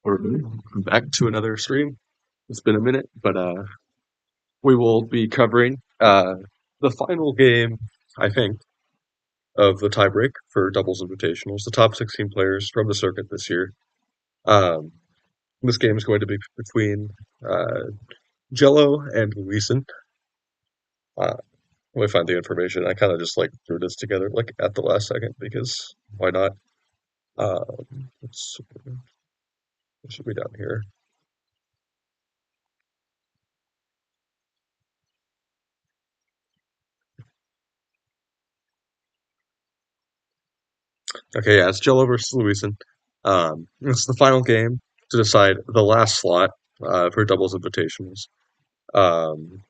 We're back to another stream. It's been a minute, but we will be covering the final game, I think, of the tiebreak for doubles invitationals. The top 16 players from the circuit this year. Um, this game is going to be between uh, Jello and Luisin. Uh, Let me find the information. I kind of just like threw this together like at the last second because why not? It should be down here. Okay, yeah, it's Jello versus Luisin. It's the final game to decide the last slot for doubles invitationals. Um,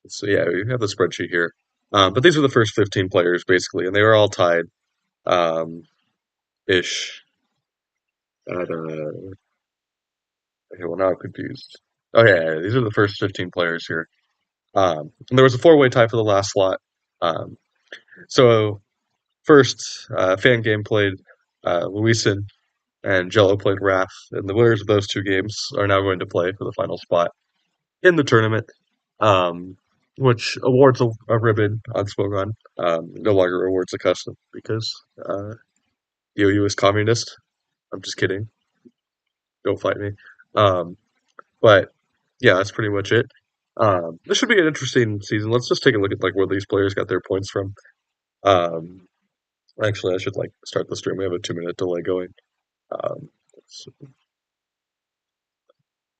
so yeah, we have the spreadsheet here. But these are the first 15 players basically, and they were all tied um, ish at okay, well now I'm confused. Oh yeah, these are the first 15 players here. And there was a four-way tie for the last slot. Um, so first fan game played Luisin and Jello played Wrath, and the winners of those two games are now going to play for the final spot in the tournament, um, which awards a ribbon on Smogon. No longer awards a custom because EU is communist. I'm just kidding. Don't fight me. Um, but yeah, that's pretty much it. This should be an interesting season. Let's just take a look at like where these players got their points from. Um, Actually, I should like start the stream. We have a 2 minute delay going. Um, so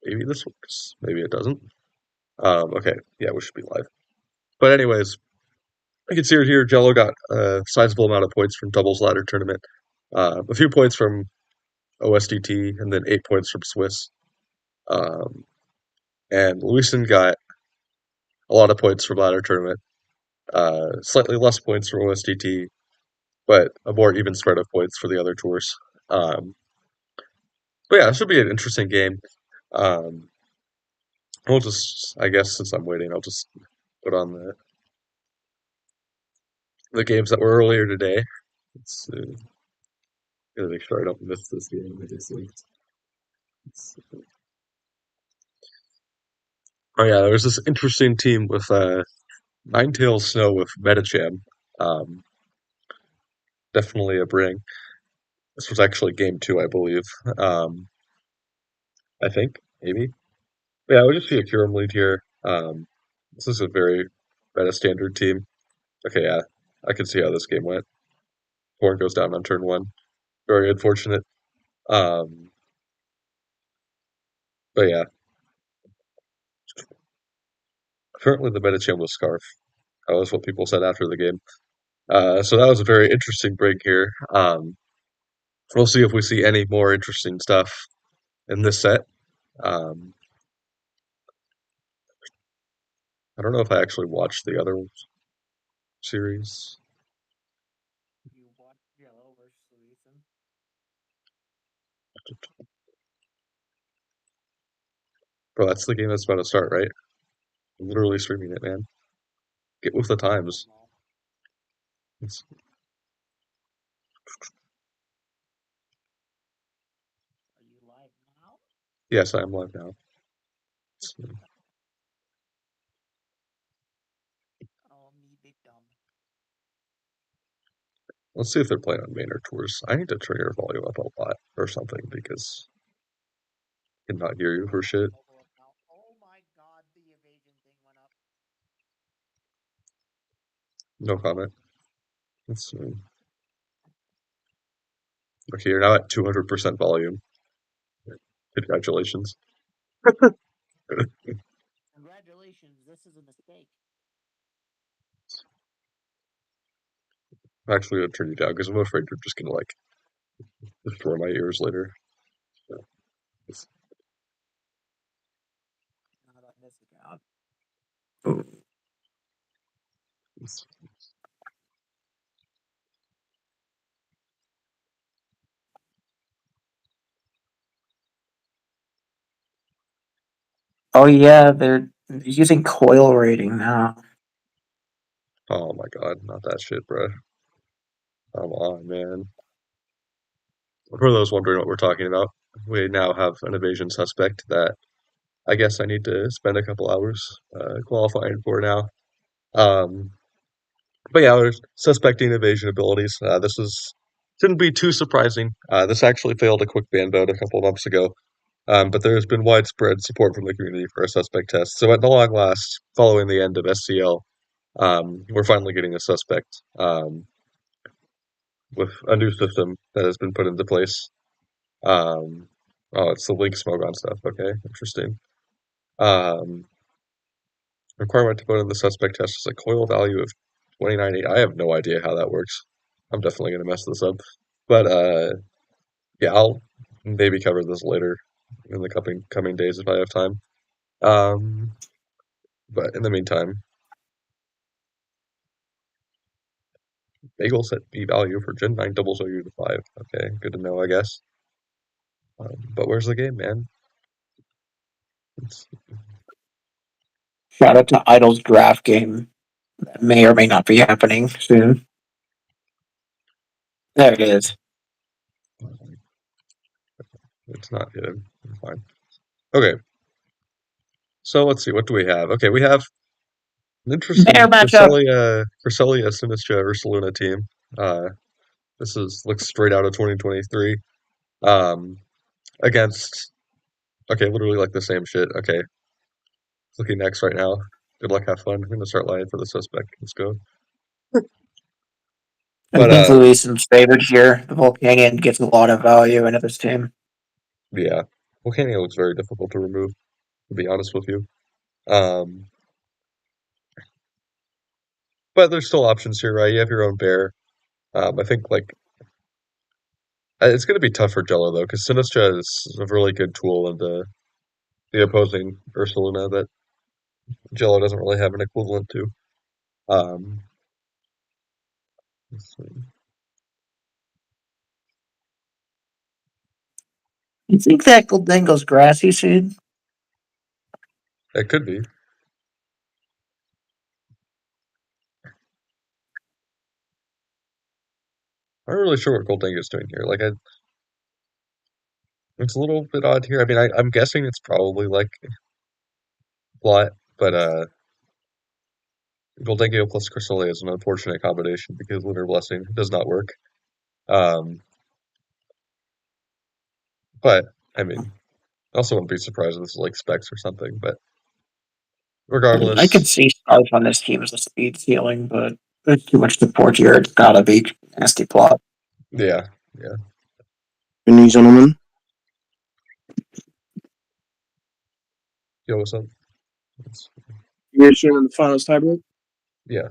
maybe this works. Maybe it doesn't. Okay, yeah, we should be live. But anyways, I can see it here. Jello got a sizable amount of points from doubles ladder tournament, a few points from OSDT, and then 8 points from Swiss. Um, and Luisin got a lot of points from ladder tournament, slightly less points from OSDT, but a more even spread of points for the other tours. Um, but yeah, it should be an interesting game. Um, we'll just, I guess, since I'm waiting, I'll just put on the games that were earlier today. Let's see. Gotta make sure I don't miss this game. Oh yeah, there was this interesting team with Ninetales Snow with Metacham. Um, Definitely a bring. This was actually game two, I believe. Um, I think maybe. Yeah, we just see a Curum lead here. This is a very meta standard team. Okay, yeah, I can see how this game went. Horn goes down on turn one. Very unfortunate. Um, but yeah, apparently the Metacham was Scarf. That was what people said after the game. So that was a very interesting break here. We'll see if we see any more interesting stuff in this set. Um, I don't know if I actually watched the other series. You watched Jello versus Luisin? Bro, that's the game that's about to start, right? I'm literally streaming it, man. Get with the times. It's, Are you live now? yes, I am live now. Oh, me big dumb. Let's see if they're playing on Maynard tours. I need to turn your volume up a lot or something because I cannot hear you for shit. Oh my god, the evasion thing went up. No comment. Let's see. Okay, you're now at 200% volume. Congratulations. Congratulations, this is a mistake. I'm actually gonna turn you down because I'm afraid you're just gonna like destroy my ears later. So, Not on this account. Oh yeah, they're using coil rating now. oh my god, not that shit, bro. Come on, man. For those wondering what we're talking about, we now have an evasion suspect that I guess I need to spend a couple hours qualifying for now. Um, but yeah, we're suspecting evasion abilities. This is shouldn't be too surprising. This actually failed a quick ban vote a couple of months ago, but there has been widespread support from the community for a suspect test. So at the long last, following the end of SCL, we're finally getting a suspect with a new system that has been put into place. Um, oh, it's the leak smoke on stuff. Okay, interesting. Um, Requirement to vote in the suspect test is a coil value of 29.8. I have no idea how that works. I'm definitely gonna mess this up. But yeah, I'll maybe cover this later in the coming days if I have time. Um, but in the meantime, bagel set B value for Gen 9 doubles OU to 5. Okay, good to know, I guess. But where's the game, man? It's, Shout out to Idle's draft game. That may or may not be happening soon. There it is. it's not good. It's fine. Okay, so let's see. What do we have? Okay, we have an Bear interesting matchup. Cresselia Sinistra Ursaluna team. Uh, this is looks straight out of 2023. Um, against literally like the same shit. Okay, looking next right now. Good luck, have fun. I'm gonna start lying for the suspect. Let's go. I But think Luisin's favored here. The Volcanian gets a lot of value into this team. yeah, Volcania looks very difficult to remove. To be honest with you. Um, but there's still options here, right? You have your own bear. I think like it's gonna be tough for Jello though, because Sinistra is a really good tool in the opposing Ursaluna that Jello doesn't really have an equivalent to. Um, let's see. You think that Goldango's grassy seed? It could be. I'm not really sure what Golding is doing here. It's a little bit odd here. I mean, I'm guessing it's probably like plot, but Goldengio plus Cresselia is an unfortunate combination because Lunar Blessing does not work. Um, but I mean, I also wouldn't be surprised if this is like specs or something. But I could regardless, see Scarf on this team as a speed ceiling, but there's too much support here. It's gotta be nasty plot. yeah, yeah, Any gentlemen? yo, what's up? It's, You guys sharing in the finals tiebreak? yeah.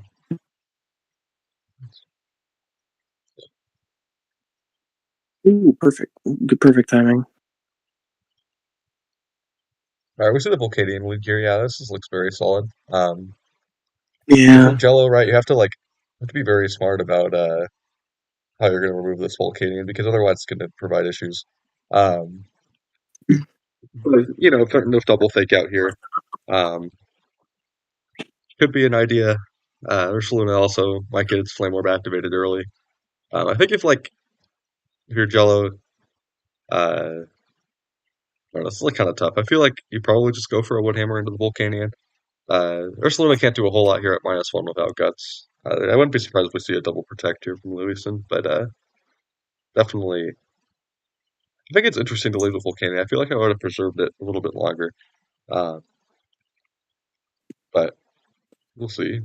Ooh, perfect. Good, perfect timing. All right, we see the Volcadian lead here. Yeah, looks very solid. I Yeah. think Jello, right? You have to be very smart about how you're going to remove this Volcanion because otherwise it's going to provide issues. Um, but, starting to double fake out here um, could be an idea. Ursaluna also might get its Flame Orb activated early. I think if you're Jello, I don't know, this is like kind of tough. I feel like you probably just go for a Woodhammer into the Volcanion. Ursaluna can't do a whole lot here at -1 without Guts. I wouldn't be surprised if we see a double protect here from Luisin, but definitely I think it's interesting to leave the Volcanion. I feel like I would have preserved it a little bit longer, uh, but we'll see.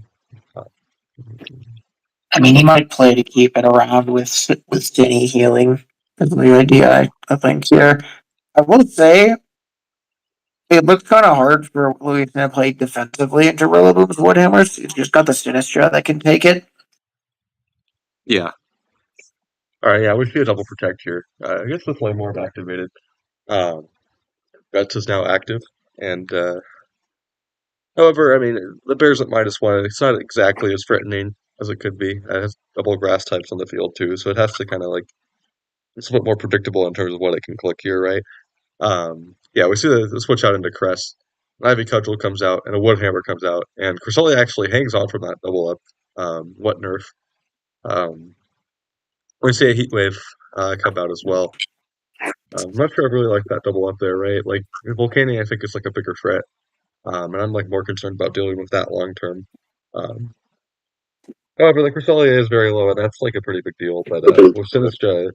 Uh, I mean, he might play to keep it around with Stinny healing. Is the idea, I think, here. I will say, it looks kind of hard for Louis to play defensively into Rillaboom's Woodhammers. He's just got the Sinistra that can take it. yeah. All right. Yeah, we see a double protect here. I guess the Flame Orb activated. Um, Guts is now active, and however, I mean the Bears at -1. It's not exactly as threatening as it could be. It has double grass types on the field too, so it has to kind of like it's a bit more predictable in terms of what it can click here, right? Yeah, we see the switch out into Crest. An Ivy Cudgel comes out, and a Woodhammer comes out, and Cresselia actually hangs on from that double up. What nerf? Um, We see a heat wave come out as well. I'm not sure I really like that double up there, right? Like Volcanion, I think is like a bigger threat, and I'm like more concerned about dealing with that long term. Um, However, like Cresselia is very low, and that's like a pretty big deal. But with Sinistra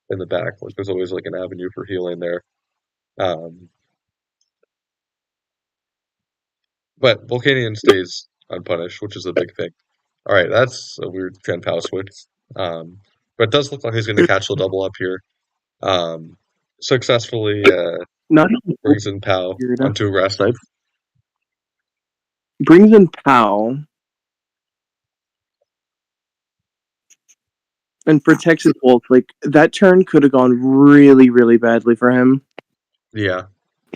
in the back, like there's always like an avenue for healing there. Um, but Volcanion stays unpunished, which is a big thing. All right, that's a weird Fan Pal switch. Um, but it does look like he's going to catch the double up here. Um, Successfully Not even brings in Pal weird. onto rest. But brings in Pow and protects his ult. Like that turn could have gone really, really badly for him. Yeah,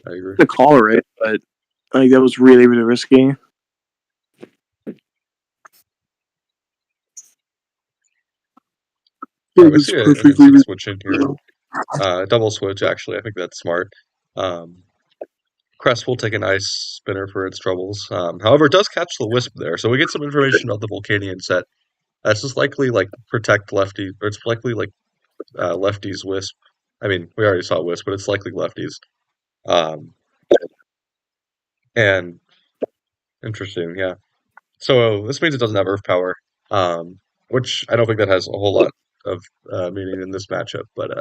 I agree. To collar it, but like that was really, really risky. All right, It we was see an perfectly instant switch in here. Double switch, actually. I think that's smart. Um, Crest will take a nice spinner for its troubles. However, it does catch the Wisp there, so we get some information about the Volcanion set. That's just likely like protect lefty, or it's likely like lefties Wisp. I mean, we already saw Wisp, but it's likely lefties. Um, and interesting, yeah. So this means it doesn't have Earth power, which I don't think that has a whole lot of meaning in this matchup, but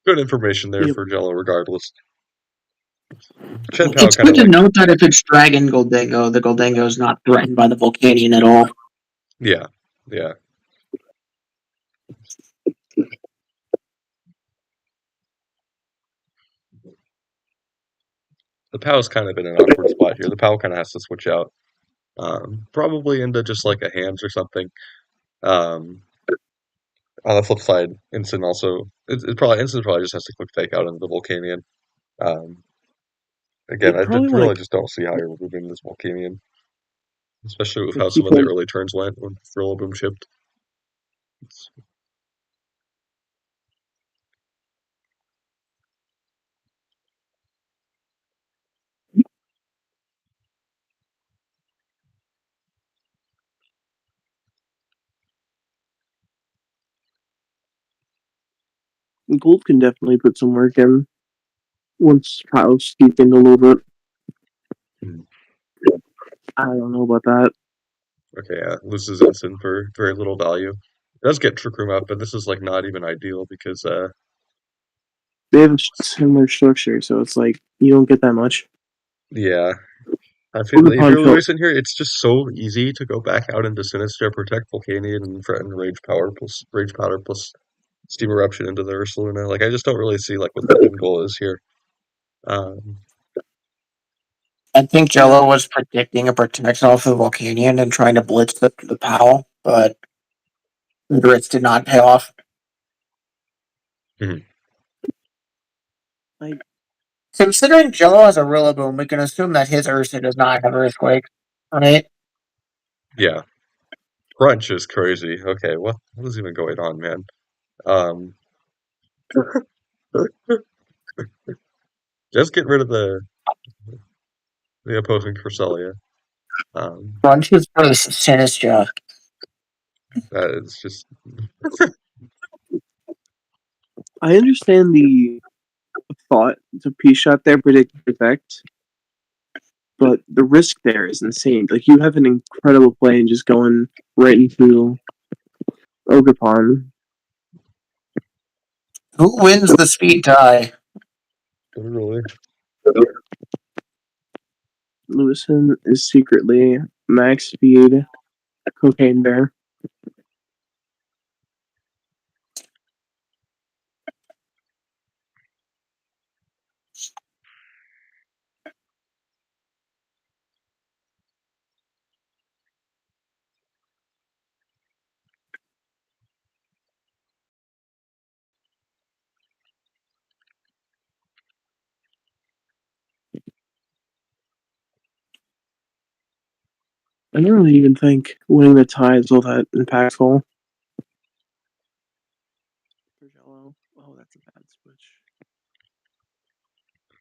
good information there Yep. for Jello regardless. Chen Pao It's kind good of to like, note that if it's Dragon Goldango, the Goldango is not threatened by the Volcanion at all. yeah, yeah. The Pow's kind of in an awkward spot here. The Pow kind of has to switch out, probably into just like a hands or something. Um, on the flip side, Instant also, Instant probably just has to quick fake out into the Volcanion. Um, Again, It I probably really like just don't see how you're removing this Volcanion, especially with like how he some of the can early turns went when Rillaboom shipped. It's, Gold can definitely put some work in once Pow's steeped in a little bit. hmm. I don't know about that. Okay, yeah, loses Instant for very little value. It does get Trick Room up, but this is like not even ideal because They have a similar structure, so it's like you don't get that much. yeah, I feel Look like at if you're Poncho. Luisin here, it's just so easy to go back out into Sinister, protect Volcanion, and threaten Rage Powder plus Steam Eruption into the Ursaluna. Like I just don't really see like what the end goal is here. Um, I think Yeah, Jello was predicting a protection off the Volcanion and trying to blitz the Powell, but the Brits did not pay off. mhm. I Considering Jello has a Rillaboom, we can assume that his Ursa does not have Earthquake on it. Yeah, Crunch is crazy. Okay, what is even going on, man? Um, just get rid of the opposing Cresselia. Um, Crunches versus Sinistra. that is just I understand the thought to P shot there predict effect, but the risk there is insane. Like you have an incredible play and just going right into Ogerpon. Who wins the speed tie? literally. Luisin is secretly max speed cocaine bear. I don't really even think winning the tie is all that impactful. For Jello. Oh, that's a bad switch.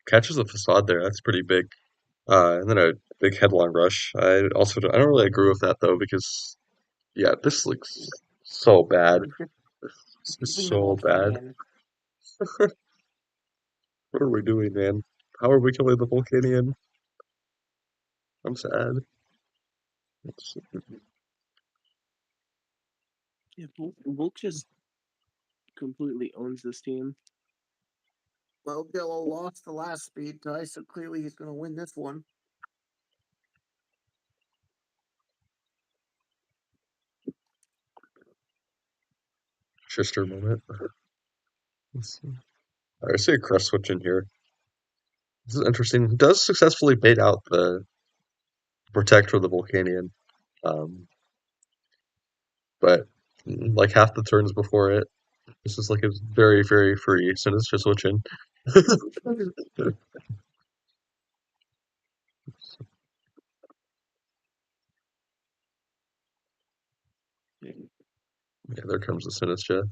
Catches the facade there. That's pretty big. And then a big headlong rush. I don't really agree with that though because yeah, this looks so bad. This is Using the so bad. Volcanion. What are we doing, man? How are we killing the Volcanion? I'm sad. Yeah, Volk just completely owns this team. Well, Jello lost the last speed tie, so clearly he's going to win this one. Schuster moment. I see a crest switch in here. This is interesting. He does successfully bait out the protect for the Volcanion. Um, but like half the turns before it, this is like a very, very free Sinister switch in. Yeah. Yeah, there comes the Sinister.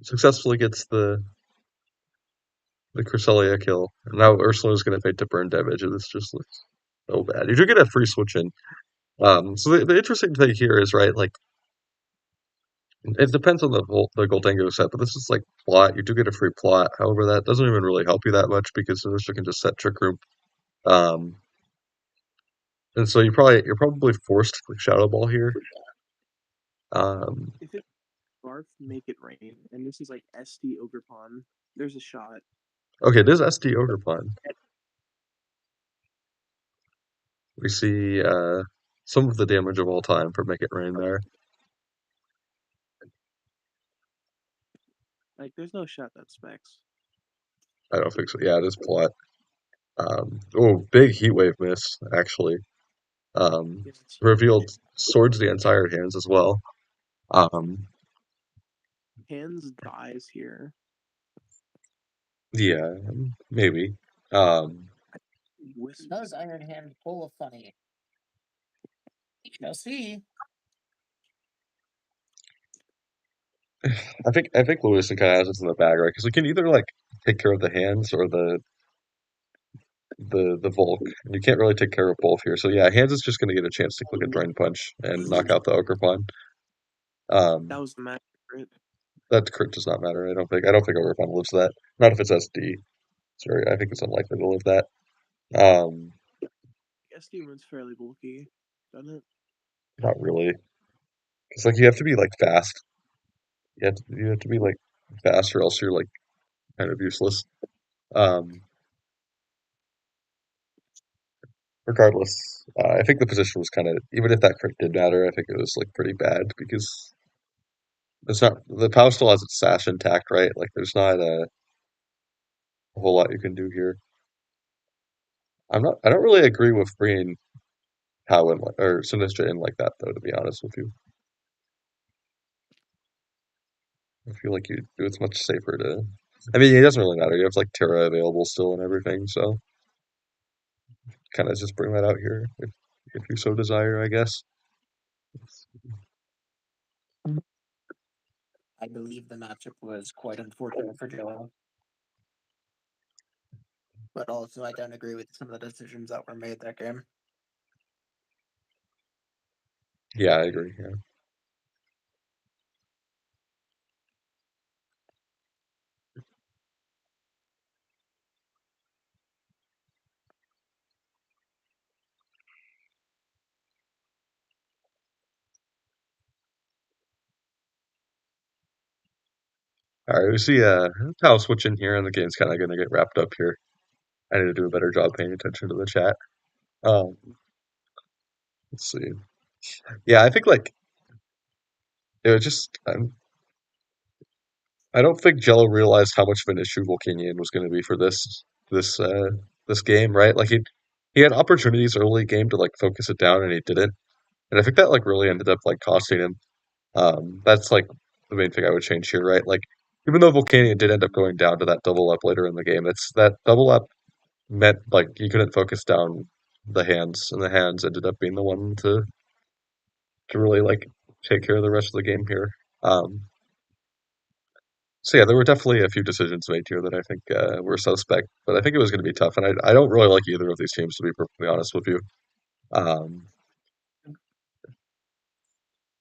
Successfully gets the Cresselia kill. And now Ursula's going to fade to burn damage, and this just looks so bad. You do get a free switch in. So the interesting thing here is, right, like, it depends on the Goldango set, but this is like plot. You do get a free plot. However, that doesn't even really help you that much because Sinister can just set Trick Room. Um, and so you're probably forced to click Shadow Ball here. If it's Barf, make it rain. And this is like SD Ogre Pawn. There's a shot. Okay, it is SD Ogre Pond. We see some of the damage of all time for Make It Rain there. Like, there's no shot that specs. I don't think so. Yeah, it is plot. Oh, big Heat Wave miss, actually. Um, It's revealed Swords the entire hands as well. Um, Hands dies here. yeah, maybe. Um, Wisp. Does Iron Hand pull a funny? We shall see. I think Luisin kind of has it in the bag, right? Because we can either like take care of the hands or the Volk, and you can't really take care of both here. So yeah, hands is just going to get a chance to click a Drain Punch and knock out the Ogre Pawn. That Um, was the match for it. that crit does not matter. I don't think. I don't think Ogre Pawn lives that. Not if it's SD. Sorry, I think it's unlikely to live that. Um, SD runs fairly bulky, doesn't it? not really. It's like you have to be like fast. You have to be like fast, or else you're like kind of useless. Um, regardless, I think the position was kind of, even if that crit did matter, I think it was like pretty bad because it's not, the POW still has its sash intact, right? Like there's not a whole lot you can do here. I don't really agree with bringing POW in or Sinistra in like that though, to be honest with you. I feel like it's much safer to. I mean, it doesn't really matter. You have like Terra available still and everything, so kind of just bring that out here if you so desire, I guess. I believe the matchup was quite unfortunate for Jello. But also, I don't agree with some of the decisions that were made that game. Yeah, I agree. Yeah. All right, we see POW switch in here, and the game's kind of going to get wrapped up here. I need to do a better job paying attention to the chat. Um, let's see. Yeah, I think like it was just I don't think Jello realized how much of an issue Volcanion was going to be for this game, right? Like he had opportunities early game to like focus it down, and he didn't. And I think that like really ended up like costing him. That's like the main thing I would change here, right? Like even though Volcanion did end up going down to that double up later in the game, it's that double up meant like you couldn't focus down the hands, and the hands ended up being the one to really like take care of the rest of the game here. Um, so yeah, there were definitely a few decisions made here that I think were suspect, but I think it was going to be tough, and I don't really like either of these teams to be perfectly honest with you. Um,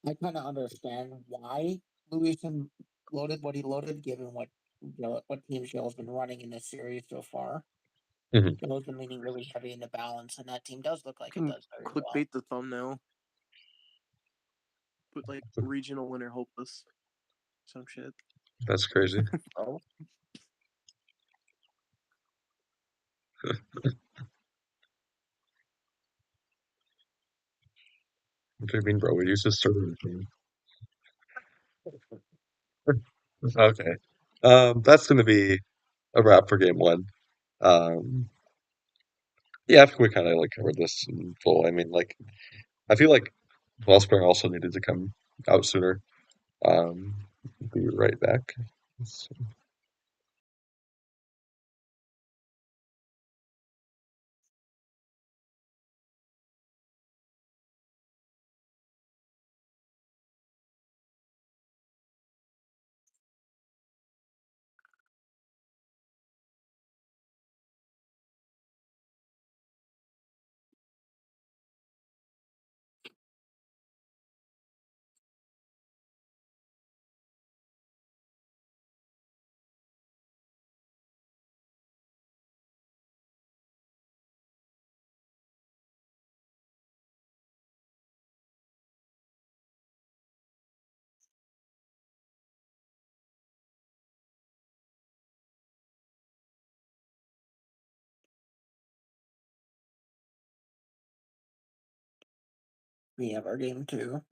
I kind of understand why Luisin loaded what he loaded, given what team Jello's been running in this series so far. Mhm. Jello's been leaning really heavy into balance, and that team does look like it Can does very well. clickbait the thumbnail. Put like regional winner hopeless. Some shit. That's crazy. Oh, What do you mean, bro? We use this server machine. Okay. That's going to be a wrap for game one. Um, yeah, I think we kind of like covered this in full. I mean, like, I feel like Wellspring also needed to come out sooner. Um, be right back. we have our game two.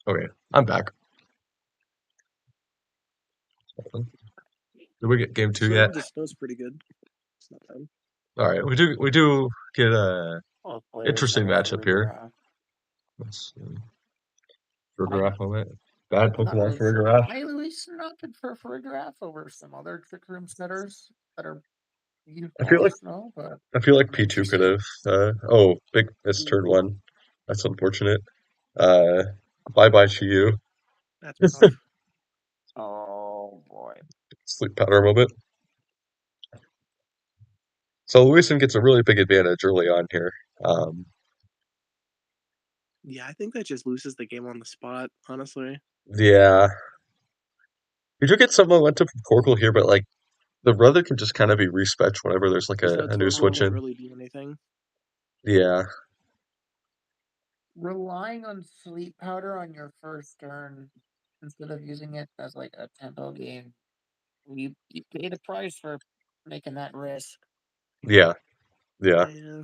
Okay, I'm back. Did we get game two yet? Started to snow's pretty good. It's not bad. All right, we do get a Both players interesting have matchup here. Farigiraf. Let's see. I'm Farigiraf moment. Bad not Pokemon really sure Farigiraf. why Luisin opted for Farigiraf over some other Trick Room setters that are used I feel on like snow, but I feel like P2 could interesting. have. Oh, big missed turn one. That's unfortunate. Uh, bye bye to you. That's rough. Oh boy. Sleep powder moment. So Luisin gets a really big advantage early on here. Um, Yeah, I think that just loses the game on the spot, honestly. yeah, you do get someone went to Torkoal here, but like the brother can just kind of be respec whenever there's like Because the a new Torkoal switch can't in. really do anything. Yeah, Relying on sleep powder on your first turn instead of using it as like a tempo game, you pay the price for making that risk. yeah, yeah, Yeah.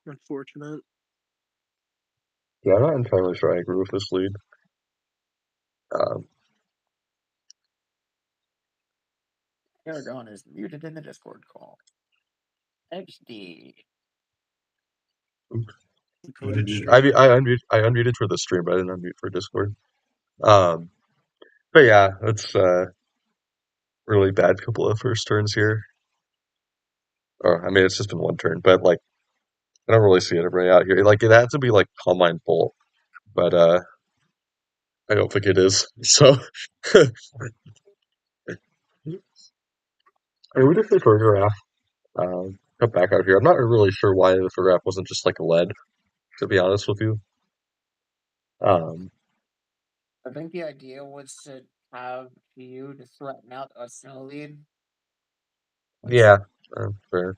Unfortunate. yeah. I'm not entirely sure I agree with this lead. Um, Aragon is muted in the Discord call. XD. Coded I unmuted for the stream, but I didn't unmute for Discord. Um, but yeah, it's really bad couple of first turns here. Or I mean, it's just been one turn, but like I don't really see anybody out here. Like it had to be like Calm Mind Bolt, but I don't think it is. So I would if the Photograph come back out here. I'm not really sure why the Photograph wasn't just like a lead, to be honest with you. Um, I think the idea was to have you to threaten out a snow lead. Which yeah, fair.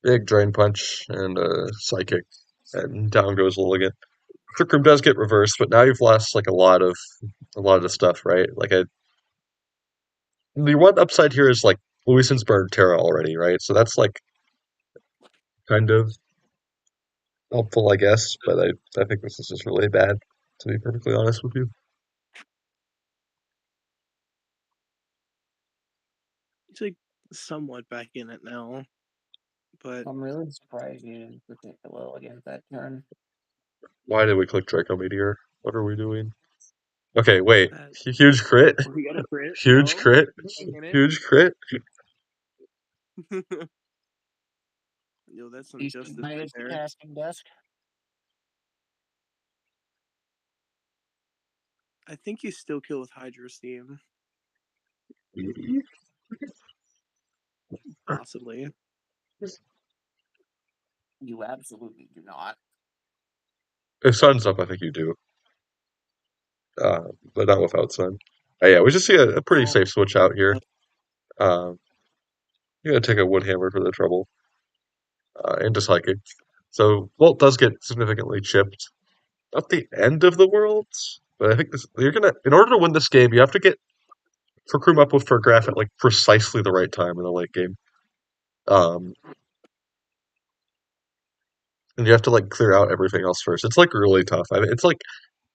Big Drain Punch and Psychic, and down goes Lilligant. Trick Room does get reversed, but now you've lost like a lot of the stuff, right? Like the one upside here is like Luisin's burned Terra already, right? So that's like kind of helpful, I guess. But I think this is just really bad, to be perfectly honest with you. He's like somewhat back in it now, but I'm really surprised you didn't protect the well against that turn. Why did we click Draco Meteor? What are we doing? Okay, wait. that Huge crit. we got a crit. Huge No, crit. taking it. Huge crit. Yo, that's some He's justice my right there. casting desk. I think you still kill with Hydro Steam, possibly. You absolutely do not. If Sun's up, I think you do. But not without Sun. Yeah, we just see a pretty Oh, safe switch out here. Um, you gotta take a wood hammer for the trouble. Into Psychic. So Volt does get significantly chipped. Not the end of the world, but I think you're gonna in order to win this game, you have to get for Cream up with for Graph at like precisely the right time in the late game. Um, and you have to like clear out everything else first. It's like really tough. I mean, it's like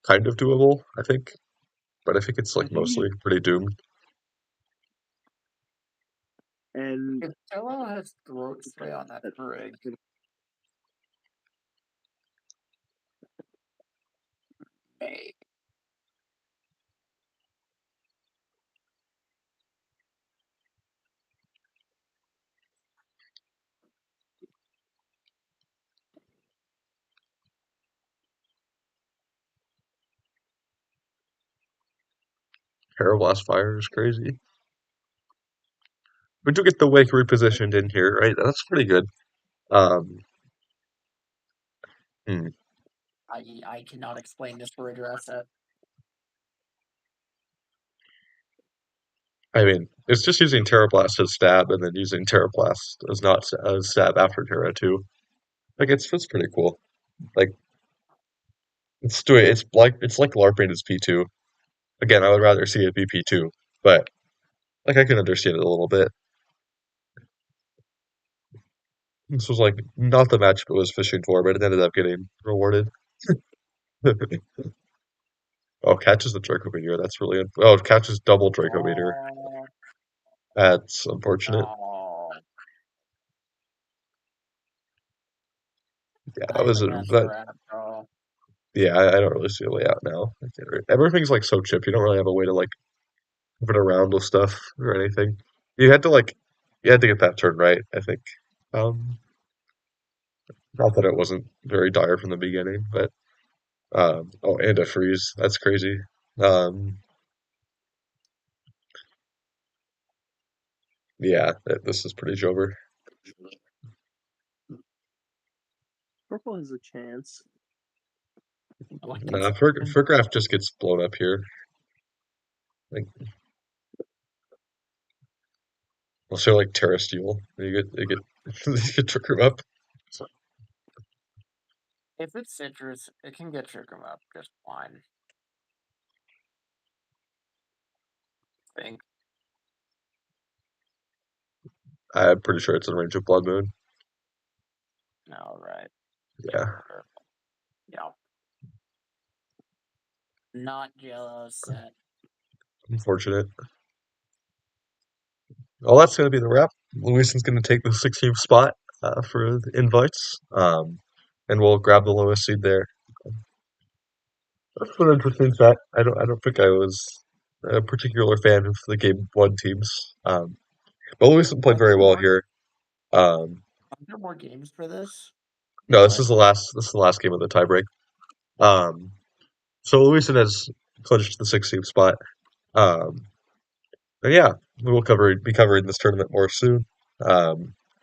kind of doable, I think, but I think it's I like think you mostly pretty doomed. and If Jello has throat spray on that brig, hey, Blast Fire is crazy. We do get the Wake repositioned in here, right? That's pretty good. Um, hmm. I cannot explain this for a set. I mean, it's just using Terra Blast as stab and then using Terra Blast as not as stab after Terra too. Like it's pretty cool. Like it's like LARPing as P2. Again, I would rather see it be P2, but like I can understand it a little bit. This was like not the match it was fishing for, but it ended up getting rewarded. Oh, catches the Draco Meteor. That's really oh, it catches double Draco Meteor. Oh, That's unfortunate. no. Yeah, that I was think that's a that. wrap, bro. Yeah, I don't really see a way out now. Everything's like so chipped. You don't really have a way to like move it around with stuff or anything. You had to like you had to get that turn right. I think. Um, Not that it wasn't very dire from the beginning, but oh, and a freeze. That's crazy. Um, yeah, this is pretty Jover. purple has a chance. Like Nah, it's Furgraf just gets blown up here. Like, also like Terra Steel. You get trick him up. So, if it's citrus, it can get trigger up just fine. I think. I'm pretty sure it's in range of Blood Moon. All right. Yeah, Yeah. Not Jello set. unfortunate. Well, that's gonna be the wrap. Luisin's gonna take the 16th spot for the invites, and we'll grab the lowest seed there. That's an interesting set. I don't think I was a particular fan of the game one teams. But Luisin played Are very there well more? here. Um, Are there more games for this? no, What? this is the last game of the tiebreak. Um, so Luisin has clinched the 16th spot. Um, and yeah, we will be covering this tournament more soon.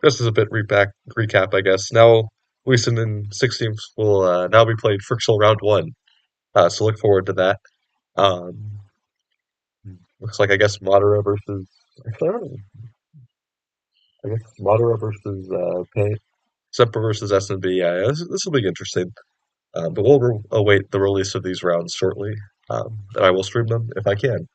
Just as a bit recap, I guess. Now Luisin in 16th will now be playing Frictional Round 1. So look forward to that. Um, Looks like I guess Madara versus actually, I don't know. I guess Madara versus Paint. Semper versus SNB. Yeah, this will be interesting. But we'll await the release of these rounds shortly. And I will stream them if I can.